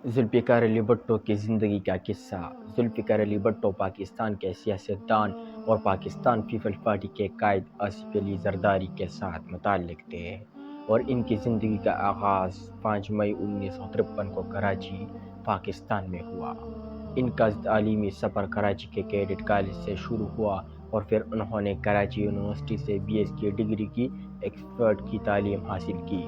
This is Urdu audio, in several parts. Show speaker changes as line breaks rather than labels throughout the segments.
ذوالفقار علی بھٹو کی زندگی کا قصہ۔ ذوالفقار علی بھٹو پاکستان کے سیاستدان اور پاکستان پیپلز پارٹی کے قائد آصف علی زرداری کے ساتھ متعلق تھے اور ان کی زندگی کا آغاز 5 مئی 1953 کو کراچی، پاکستان میں ہوا۔ ان کا تعلیمی سفر کراچی کے کیڈٹ کالج سے شروع ہوا اور پھر انہوں نے کراچی یونیورسٹی سے BS کی ڈگری کی ایکسفرڈ کی تعلیم حاصل کی۔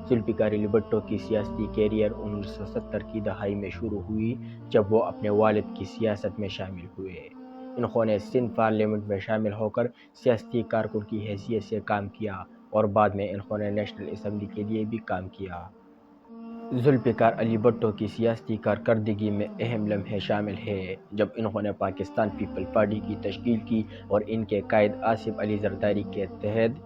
ذوالفقار علی بھٹو کی سیاسی کیریئر 1970 کی دہائی میں شروع ہوئی جب وہ اپنے والد کی سیاست میں شامل ہوئے۔ انہوں نے سندھ پارلیمنٹ میں شامل ہو کر سیاسی کارکن کی حیثیت سے کام کیا اور بعد میں انہوں نے نیشنل اسمبلی کے لیے بھی کام کیا۔ ذوالفقار علی بھٹو کی سیاسی کارکردگی میں اہم لمحے شامل ہیں جب انہوں نے پاکستان پیپلز پارٹی کی تشکیل کی اور ان کے قائد آصف علی زرداری کے تحت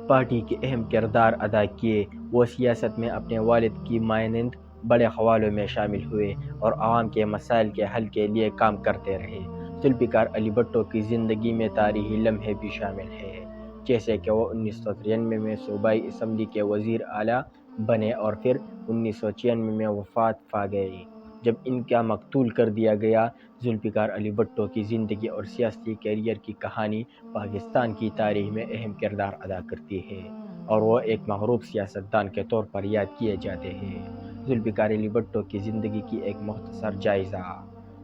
پارٹی کے اہم کردار ادا کیے۔ وہ سیاست میں اپنے والد کی مانند بڑے حوالوں میں شامل ہوئے اور عوام کے مسائل کے حل کے لیے کام کرتے رہے۔ ذوالفقار علی بھٹو کی زندگی میں تاریخی لمحے بھی شامل ہیں، جیسے کہ وہ 1993 میں صوبائی اسمبلی کے وزیر اعلیٰ بنے اور پھر 1996 میں وفات پا گئے جب ان کا مقتول کر دیا گیا۔ ذوالفقار علی بھٹو کی زندگی اور سیاسی کیریئر کی کہانی پاکستان کی تاریخ میں اہم کردار ادا کرتی ہے اور وہ ایک معروف سیاستدان کے طور پر یاد کیے جاتے ہیں۔ ذوالفقار علی بھٹو کی زندگی کی ایک مختصر جائزہ۔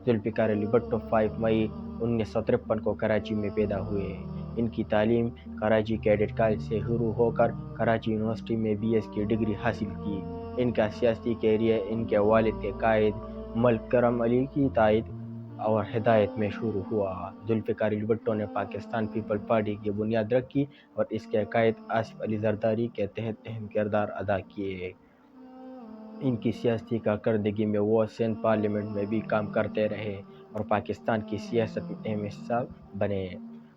ذوالفقار علی بھٹو 5 مئی 1953 کو کراچی میں پیدا ہوئے۔ ان کی تعلیم کراچی کیڈٹ کالج سے شروع ہو کر کراچی یونیورسٹی میں BS کی ڈگری حاصل کی۔ ان کا سیاسی کیریئر ان کے والد کے قائد ملک کرم علی کی تائید اور ہدایت میں شروع ہوا۔ ذوالفقار علی بھٹو نے پاکستان پیپلز پارٹی کی بنیاد رکھی اور اس کے قائد آصف علی زرداری کے تحت اہم کردار ادا کیے۔ ان کی سیاسی کارکردگی میں وہ سندھ پارلیمنٹ میں بھی کام کرتے رہے اور پاکستان کی سیاست میں اہم حصہ بنے۔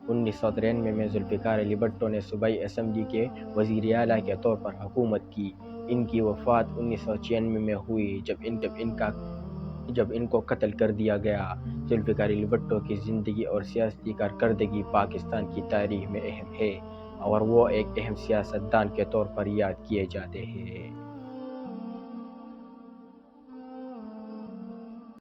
1993 میں ذوالفقار علی بھٹو نے صوبائی اسمبلی کے وزیر اعلیٰ کے طور پر حکومت کی۔ ان کی وفات 1996 میں ہوئی جب ان کو قتل کر دیا گیا۔ ذوالفقار علی بھٹو کی زندگی اور سیاسی کارکردگی پاکستان کی تاریخ میں اہم ہے اور وہ ایک اہم سیاستدان کے طور پر یاد کیے جاتے ہیں۔